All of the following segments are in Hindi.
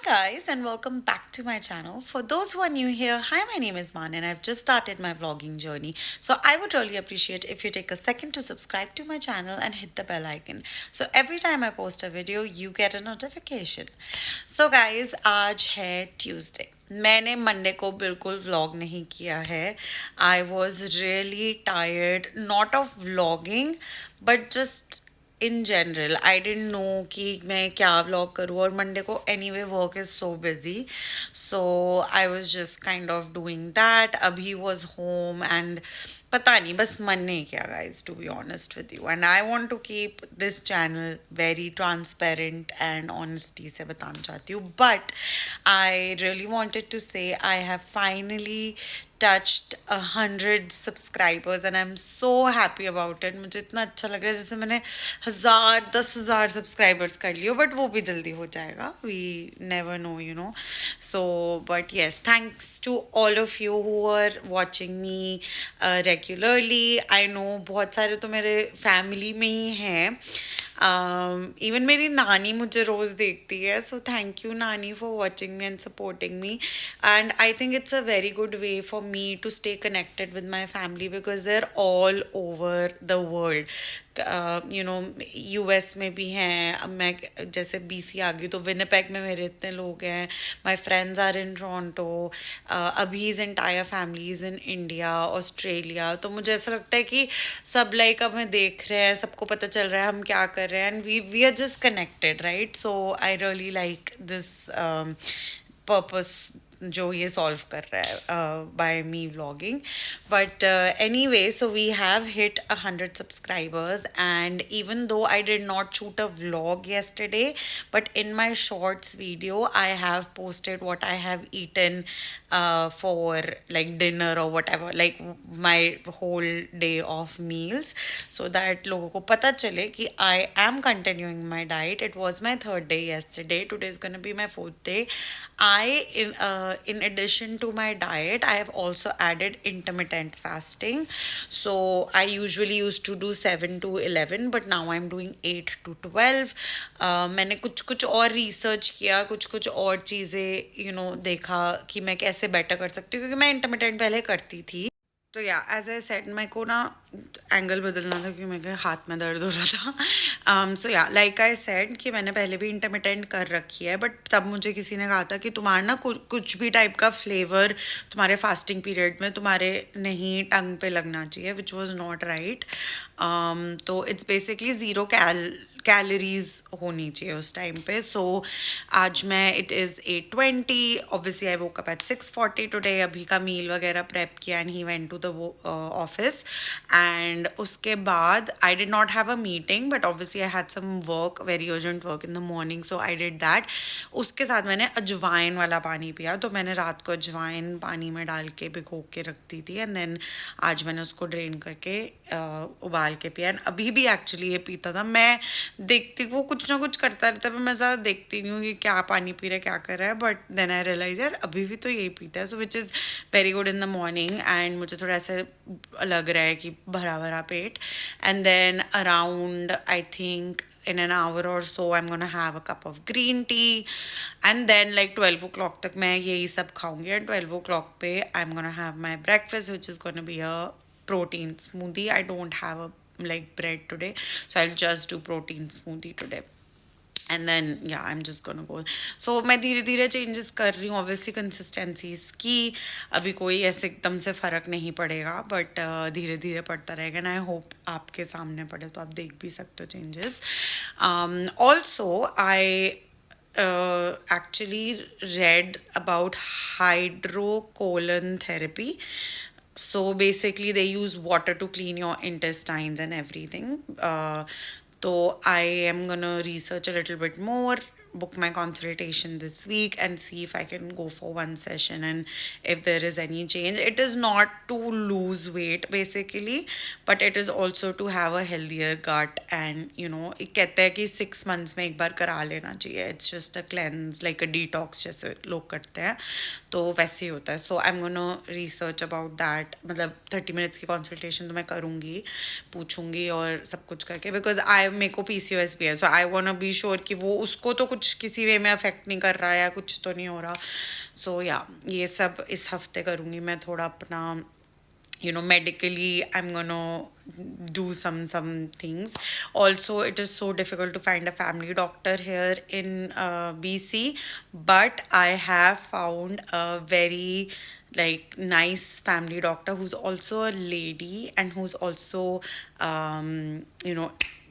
guys, and welcome back to my channel. For those who are new here, hi, my name is Man, and I've just started my vlogging journey. So, I would really appreciate if you take a second to subscribe to my channel and hit the bell icon. So, every time I post a video, you get a notification. So, guys, आज है Tuesday. मैंने मंडे को बिल्कुल व्लॉग नहीं किया है. I was really tired, not of vlogging but just in general. I don't know कि मैं क्या व्लॉग करूँ, और मंडे को anyway work is so busy. So I was just kind of doing that. अभी वॉज होम एंड पता नहीं, बस मन नहीं किया guys, to be honest with you. And I want to keep this channel very transparent and honesty से बताना चाहती हूँ. But I really wanted to say I have finally touched 100 subscribers and I'm so happy about it. मुझे इतना अच्छा लग रहा है जैसे मैंने 1000 सब्सक्राइबर्स कर लियो, बट वो भी जल्दी हो जाएगा. We never know, you know. So but yes, thanks to all of you who are watching me regularly. I know बहुत सारे तो मेरे फैमिली में ही हैं. इवन मेरी नानी मुझे रोज़ देखती है. सो थैंक यू नानी for watching me and supporting me. And I think it's a very good way for me to stay connected with my family because they're all over the world. You know US में भी हैं. अब मैं जैसे बीसी आ गई तो विनिपेग में मेरे इतने लोग हैं. My friends are in Toronto. अभी is entire families in India, Australia. तो मुझे ऐसा लगता है कि सब लाइक अब हमें देख रहे हैं, सबको पता चल रहा है हम क्या कर रहे हैं, and we are just connected, right. So I really like this purpose जो ये सॉल्व कर रहा है by me vlogging. But anyway, so we have hit 100 subscribers and even though I did not shoot a vlog yesterday, but in my shorts video I have posted what I have eaten for like dinner or whatever, like my whole day of meals, so that लोगों को पता चले कि I am continuing my diet. It was my third day yesterday. Today is gonna be my fourth day. In addition to my diet, I have also added intermittent fasting. So I usually used to do 7 to 11, but now I'm doing 8 to 12. मैंने कुछ और रिसर्च किया, कुछ और चीज़ें देखा कि मैं कैसे बेटर कर सकती हूँ, क्योंकि मैं इंटरमिटेंट पहले करती थी. तो या एज आई सेड, मेरे को ना एंगल बदलना था क्योंकि मेरे हाथ में दर्द हो रहा था. सो या लाइक आई सेड कि मैंने पहले भी इंटरमिटेंट कर रखी है, बट तब मुझे किसी ने कहा था कि तुम्हारा ना कुछ भी टाइप का फ्लेवर तुम्हारे फास्टिंग पीरियड में तुम्हारे नहीं टंग पे लगना चाहिए, विच वॉज नॉट राइट. तो इट्स बेसिकली ज़ीरो कैलोरीज होनी चाहिए उस टाइम पे. सो आज मैं it is 8:20. Obviously I woke up at 6:40 today. अभी का मील वगैरह प्रेप किया and he went to the office. And उसके बाद I did not have a meeting, but obviously I had some work, very urgent work in the morning, so I did that. उसके साथ मैंने अजवाइन वाला पानी पिया. तो मैंने रात को अजवाइन पानी में डाल के भिगो के रखती थी, एंड देन आज मैंने उसको ड्रेन करके उबाल के पिया. एंड अभी भी एक्चुअली ये पीता था. मैं देखती, वो कुछ ना कुछ करता रहता है, पर मैं ज़्यादा देखती नहीं हूँ कि क्या पानी पी रहा है, क्या कर रहा है. बट देन आई रियलाइज यार अभी भी तो यही पीता है. So which is very good in the morning. And मुझे थोड़ा ऐसा लग रहा है कि भरा भरा पेट. And then around I think in an hour or so I'm gonna have a cup of green tea, and then like 12 o'clock तक मैं यही सब खाऊंगी. and 12 o'clock पे I'm gonna have my breakfast, which is gonna be a protein smoothie. I don't have a like bread today, so I'll just do protein smoothie today. And then yeah I am just gonna go. So मैं धीरे धीरे चेंजेस कर रही हूँ, ऑब्वियसली कंसिस्टेंसीज की. अभी कोई ऐसे एकदम से फ़र्क नहीं पड़ेगा, बट धीरे धीरे पड़ता रहेगा. एंड आई होप आपके सामने पड़े तो आप देख भी सकते हो changes. Also I actually read about hydrocolon therapy. So basically they use water to clean your intestines and everything. So I am gonna research a little bit more, book my consultation this week, and see if I can go for one session and if there is any change. It is not to lose weight basically, but it is also to have a healthier gut. And you know, it कहते हैं कि 6 months में एक बार करा लेना चाहिए. It's just a cleanse, like a detox जैसे लोग करते हैं, तो वैसे ही होता है. So I am gonna research about that. मतलब 30 minutes की कंसल्टेशन तो मैं करूँगी, पूछूंगी और सब कुछ करके, बिकॉज आई मेरे को PCOS भी है. So I want to be sure कि वो उसको तो कुछ कुछ किसी वे में अफेक्ट नहीं कर रहा या कुछ तो नहीं हो रहा. सो या ये सब इस हफ्ते करूँगी मैं थोड़ा अपना medically I'm gonna do some things. Also, it is so difficult to find a family doctor here in BC, but I have found a very like nice family doctor who's also a lady and who's also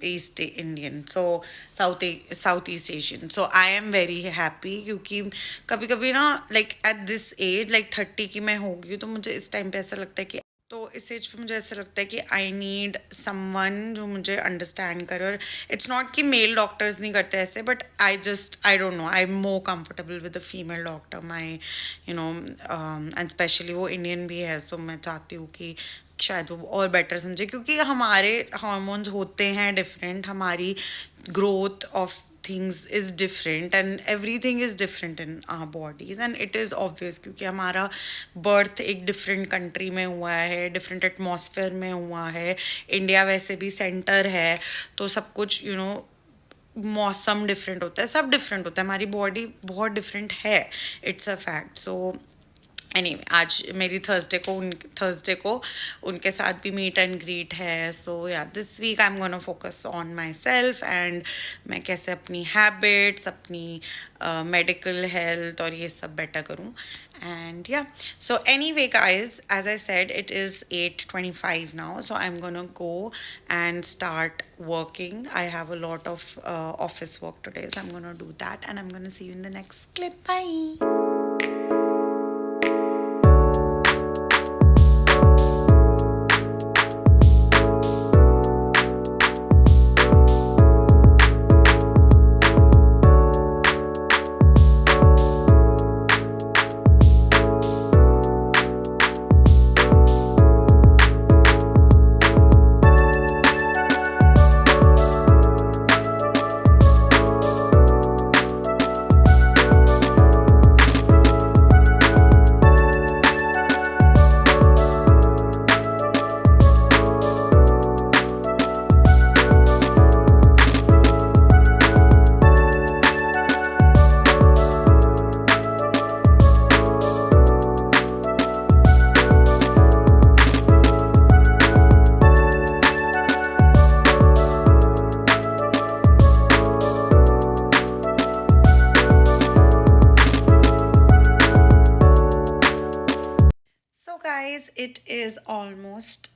East Indian, so Southeast Asian. So I am very happy क्योंकि कभी कभी ना like at this age like 30 की मैं हो गई हूँ, तो मुझे इस टाइम पे ऐसा लगता है कि तो इस एज पे मुझे ऐसा लगता है कि आई नीड समवन जो मुझे अंडरस्टैंड करे. और इट्स नॉट कि मेल डॉक्टर्स नहीं करते ऐसे, but I don't know, I am more comfortable with the female doctor. My and specially वो इंडियन भी है, सो मैं चाहती हूँ कि शायद वो और बेटर समझे, क्योंकि हमारे हार्मोन्स होते हैं डिफरेंट, हमारी growth of things is different and everything is different in our bodies, and it is obvious क्योंकि हमारा birth एक different country में हुआ है, different atmosphere में हुआ है. इंडिया वैसे भी सेंटर है, तो सब कुछ मौसम डिफरेंट होता है, सब डिफरेंट होता है, हमारी बॉडी बहुत डिफरेंट है. It's a fact. So anyway आज मेरी थर्सडे को उनके साथ भी मीट एंड ग्रीट है. So yeah this week I am gonna focus on myself and मैं कैसे अपनी हैबिट्स, अपनी मेडिकल हेल्थ और ये सब बेटर करूँ. And yeah, so anyway guys, as I said, it is 8:25 now, so I'm gonna go and start working. I have a lot of office work today, so I'm gonna do that and I'm gonna see you in the next clip. Bye. Guys, it is almost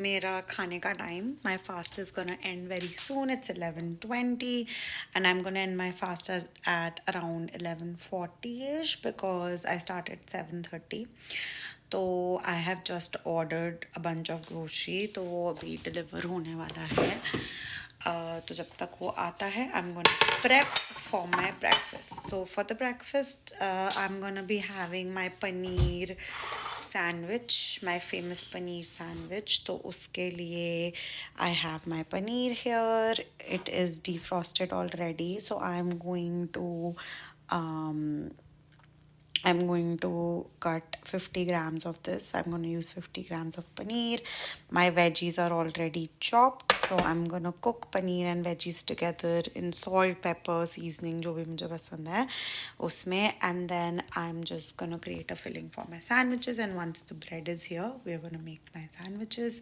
मेरा खाने का time. My fast is gonna end very soon. It's 11:20 and I'm gonna end my fast at around 11:40ish because I start at 7:30. तो I have just ordered a bunch of grocery, तो वो अभी deliver होने वाला है. तो जब तक वो आता है I'm gonna prep for my breakfast. So for the breakfast I'm gonna be having my paneer sandwich, my famous paneer sandwich. तो उसके लिए I have my paneer here. It is defrosted already, so I'm going to cut 50 grams of this. I'm going to use 50 grams of paneer. My veggies are already chopped, so I'm going to cook paneer and veggies together in salt, pepper, seasoning, जो भी मुझे पसंद है उसमें. And then I'm just going to create a filling for my sandwiches. And once the bread is here, we're going to make my sandwiches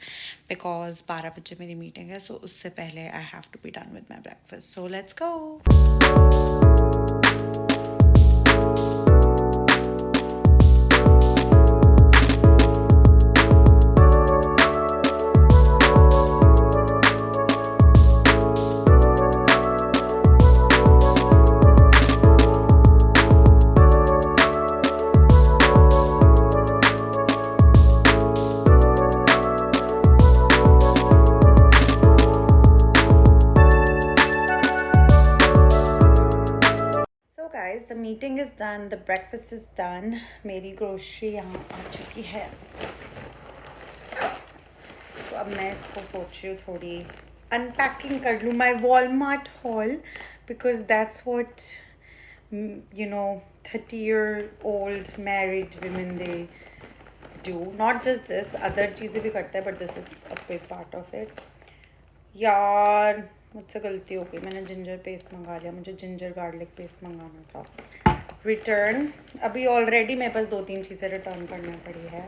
because 12 बजे मेरी meeting है, so उससे पहले I have to be done with my breakfast. So let's go. The meeting is done, the breakfast is done. मेरी grocery यहाँ आ चुकी है, तो अब मैं इसको सोच रही हूँ थोड़ी unpacking कर लूँ my Walmart haul, because that's what 30-year-old married women they do. Not just this, other चीज़ें भी करते हैं, but this is a big part of it. यार मुझसे गलती हो गई, मैंने जिंजर पेस्ट मंगा लिया, मुझे जिंजर गार्लिक पेस्ट मंगाना था। रिटर्न, अभी ऑलरेडी मेरे पास 2-3 चीज़ें रिटर्न करनी पड़ी है।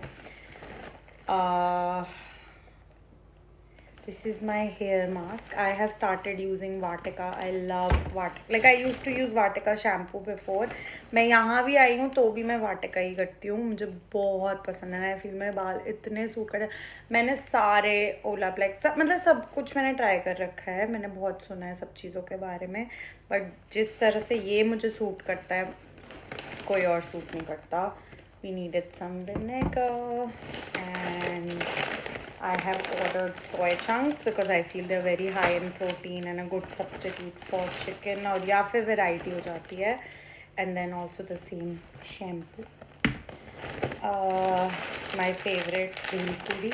This is my hair mask. I have started using Vatika. I love Vatika. Like I used to use Vatika shampoo before. मैं यहाँ भी आई हूँ तो भी मैं Vatika ही करती हूँ, मुझे बहुत पसंद है। आई फील मेरे बाल इतने सूख कर, मैंने सारे ओलाप्लेक्स सब मतलब सब कुछ मैंने ट्राई कर रखा है, मैंने बहुत सुना है सब चीज़ों के बारे में, बट जिस तरह से ये मुझे सूट करता है कोई और सूट नहीं करता। We needed some vinegar and I have ordered soy chunks because I feel they're very high in protein and a good substitute for chicken, और या फिर variety हो जाती है। And then also the same shampoo. My favorite bhel puri.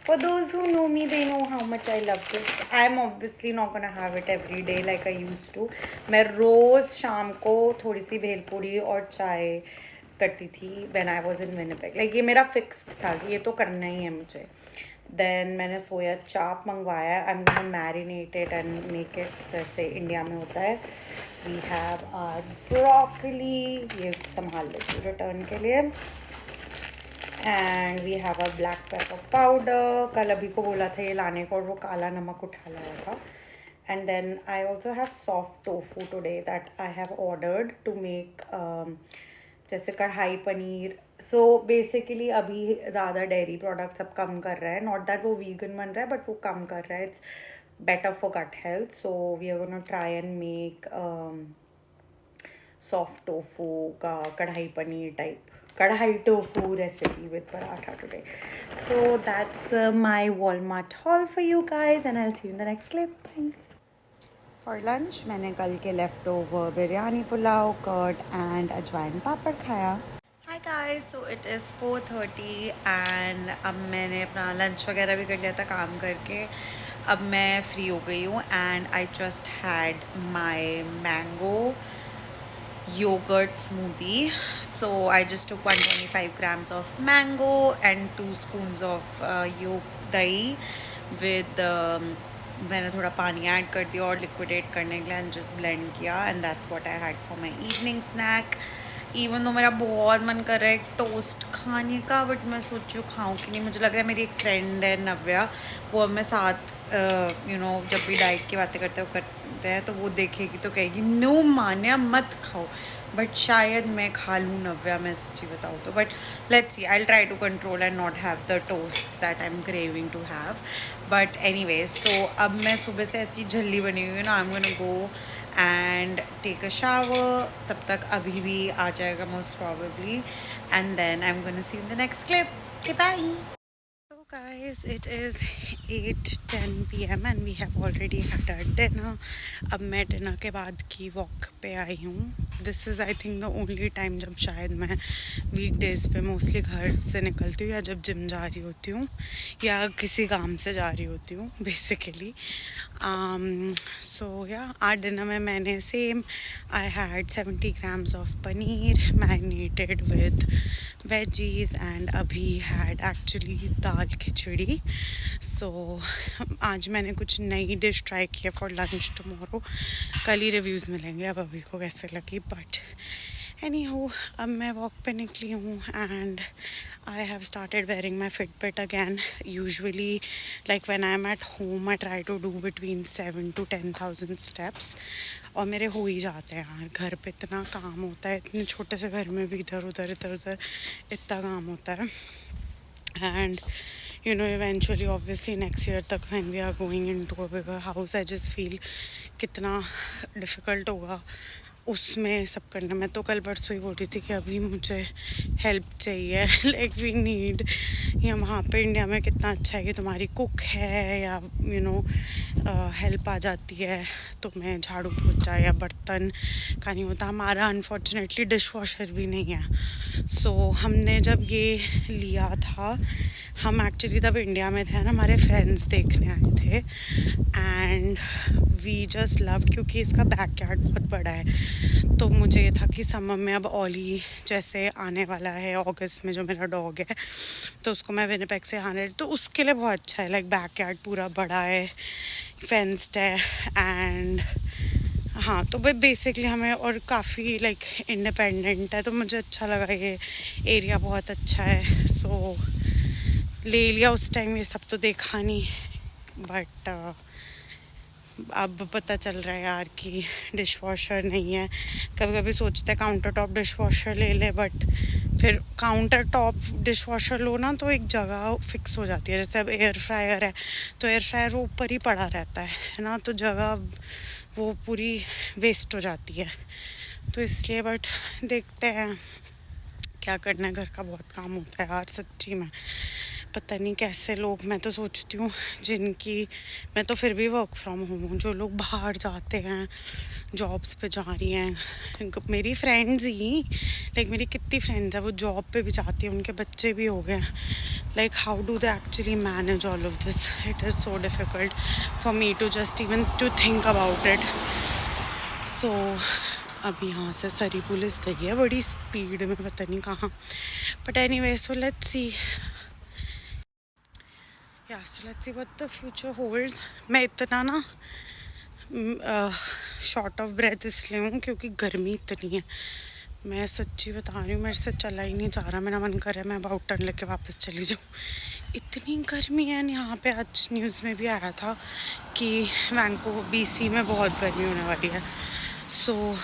For those who know me, they know how much I love this. I'm obviously not gonna have it every day like I used to. मैं रोज़ शाम को थोड़ी सी भेल पूरी और चाय करती थी when I was in Winnipeg. Like ये मेरा fixed था कि ये तो करना ही है मुझे। Then मैंने सोया चाप मंगवाया है। I'm gonna marinate it and make it जैसे इंडिया में होता है। We have our broccoli, ये संभाल लेती हूँ रिटर्न के लिए। And we have a black pepper powder, कल अभी को बोला था ये लाने को और वो काला नमक उठा लाया था। And then I also have soft tofu today that I have ordered to make जैसे कढ़ाई पनीर। सो बेसिकली अभी ज़्यादा डेयरी प्रोडक्ट्स अब कम कर रहा है, नॉट दैट वो वीगन बन रहा है बट वो कम कर रहा है, it's better for gut health. So we are gonna try and make soft tofu का kadhai paneer type kadhai tofu recipe with paratha today. So that's my Walmart haul for you guys and I'll see you in the next clip. Bye. For lunch मैंने कल के left over biryani pulao, curd and ajwain papad खाया. Hi guys, so it is 4:30 and अब मैंने अपना lunch वगैरह भी कर लिया था काम करके, अब मैं फ्री हो गई हूँ and I just had my mango yogurt smoothie. So I just took 125 grams of mango and 2 spoons of dahi with मैंने थोड़ा पानी ऐड कर दिया और लिक्विडेट करने के लिए एंड जस्ट ब्लेंड किया and that's what I had for my evening snack. Even though मेरा बहुत मन कर रहा है टोस्ट खाने का, बट मैं सोच रही हूँ खाऊँ कि नहीं। मुझे लग रहा है मेरी एक फ्रेंड है नव्या, वो हमें साथ जब भी डाइट की बातें करते हैं तो वो देखेगी तो कहेगी नो मान्या मत खाओ, बट शायद मैं खा लूँ नव्या, मैं सच्ची बताऊँ तो। But let's see, I try to control and not have the toast that I am craving to have. But anyways, so अब मैं सुबह से ऐसी झल्ली बनी हुई है ना, I am gonna go and take a shower. तब तक अभी भी आ जाएगा most probably and then I am gonna see in the next clip. Okay bye. So guys, it is 8:10 p.m. and we have already had our dinner. अब मैं डिनर के बाद की वॉक पे आई हूँ। This is I think the only time जब शायद मैं वीकडेज़ पे मोस्टली घर से निकलती हूँ या जब जिम जा रही होती हूँ या किसी काम से जा रही होती हूँ बेसिकली। सो या आज डिनर में मैंने same I had 70 grams of paneer marinated with veggies and अभी हैड एक्चुअली दाल खिचड़ी। सो आज मैंने कुछ नई डिश ट्राई की है फॉर लंच टुमारो, कल ही रिव्यूज़ मिलेंगे अब अभी को कैसे लगी। बट एनी हो, अब मैं वॉक पे निकली हूँ and I have started wearing my Fitbit again. Usually, like when I'm at home, I try to do between 7 to 10,000 steps. और मेरे हो ही जाते हैं यार, घर पे इतना काम होता है, इतने छोटे से घर में भी इधर उधर इतना काम होता है। And you know, eventually obviously next year तक when we are going into a bigger house, I just feel कितना difficult होगा उसमें सब करना। मैं तो कल परसों ही बोल रही थी कि अभी मुझे हेल्प चाहिए लाइक वी नीड। या वहाँ पे इंडिया में कितना अच्छा है कि तुम्हारी कुक है या हेल्प आ जाती है, तो मैं झाड़ू पोछा या बर्तन का नहीं होता। हमारा अनफॉर्चुनेटली डिश वॉशर भी नहीं है। सो हमने जब ये लिया था, हम एक्चुअली तब इंडिया में थे ना, हमारे फ्रेंड्स देखने आए थे एंड वी जस्ट लव्ड, क्योंकि इसका बैकयार्ड बहुत बड़ा है। तो मुझे ये था कि समर में अब ओली जैसे आने वाला है अगस्त में, जो मेरा डॉग है तो उसको मैं विनिपेग से आने, तो उसके लिए बहुत अच्छा है। लाइक बैकयार्ड पूरा बड़ा है, फेंस्ड है एंड हाँ, तो भाई बेसिकली हमें और काफ़ी लाइक इंडिपेंडेंट है, तो मुझे अच्छा लगा ये एरिया बहुत अच्छा है। सो ले लिया उस टाइम, ये सब तो देखा नहीं, बट अब पता चल रहा है यार कि डिश वॉशर नहीं है। कभी कभी सोचते हैं काउंटर टॉप डिश वॉशर ले ले, बट फिर काउंटर टॉप डिश वॉशर लो ना तो एक जगह फिक्स हो जाती है। जैसे अब एयर फ्रायर है तो एयर फ्रायर वो ऊपर ही पड़ा रहता है ना, तो जगह वो पूरी वेस्ट हो जाती है। तो इसलिए बट देखते हैं क्या करना है, घर का बहुत काम होता है यार सच्ची में। पता नहीं कैसे लोग, मैं तो सोचती हूँ जिनकी, मैं तो फिर भी वर्क फ्रॉम होम हूँ, जो लोग बाहर जाते हैं जॉब्स पे जा रही हैं, मेरी फ्रेंड्स ही, लाइक मेरी कितनी फ्रेंड्स हैं वो जॉब पे भी जाती हैं, उनके बच्चे भी हो गए हैं। Like how do they actually manage all of this? It is so difficult for me to just even to think about it. So अब यहाँ से सरी पुलिस गई है बड़ी स्पीड में, पता नहीं कहाँ, but anyway so let's see. Yeah so let's see what the future holds. मैं इतना ना शॉर्ट ऑफ ब्रेथ इसलिए हूँ क्योंकि गर्मी इतनी है, मैं सच्ची बता रही हूँ, मेरे से चला ही नहीं जा रहा। मेरा मन कर रहा है मैं अबाउट टर्न लेके वापस चली जाऊँ, इतनी गर्मी है। यहाँ पे आज न्यूज़ में भी आया था कि वैंको बीसी में बहुत गर्मी होने वाली है। सो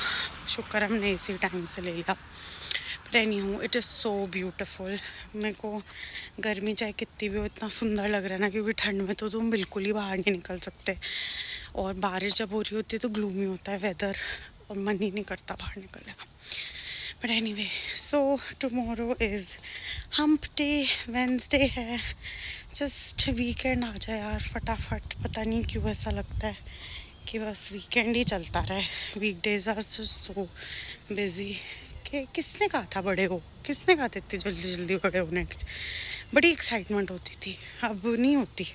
शुक्र हमने इसी टाइम से ले लिया। बट एनी हूँ, इट इज़ सो ब्यूटिफुल। मेरे को गर्मी चाहे कितनी भी हो इतना सुंदर लग रहा है ना, क्योंकि ठंड में तो तुम बिल्कुल ही बाहर नहीं निकल सकते, और बारिश जब हो रही होती है तो ग्लूमी होता है वेदर और मन ही नहीं करता बाहर निकलने का। But anyway so tomorrow is hump day, Wednesday है, जस्ट वीकेंड आ जाए यार फटाफट। पता नहीं क्यों ऐसा लगता है कि बस वीकेंड ही चलता रहे। Weekdays are so busy. कि किसने कहा था बड़े हो, किसने कहा था इतनी जल्दी जल्दी बड़े होने के लिए? बड़ी एक्साइटमेंट होती थी, अब नहीं होती।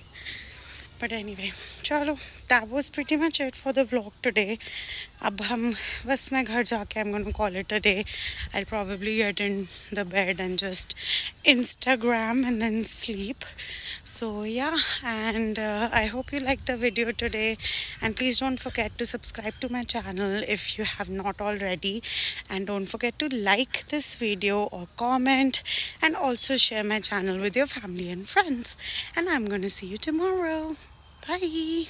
बट एनीवे चलो, that was pretty much it for the vlog today. अब हम बस मैं घर जाके आई am gonna call it a day. I probably get in the bed and just Instagram and then sleep. So yeah, and I hope you liked the video today, and please don't forget to subscribe to my channel if you have not already, and don't forget to like this video or comment, and also share my channel with your family and friends. And I'm going to see you tomorrow. Bye.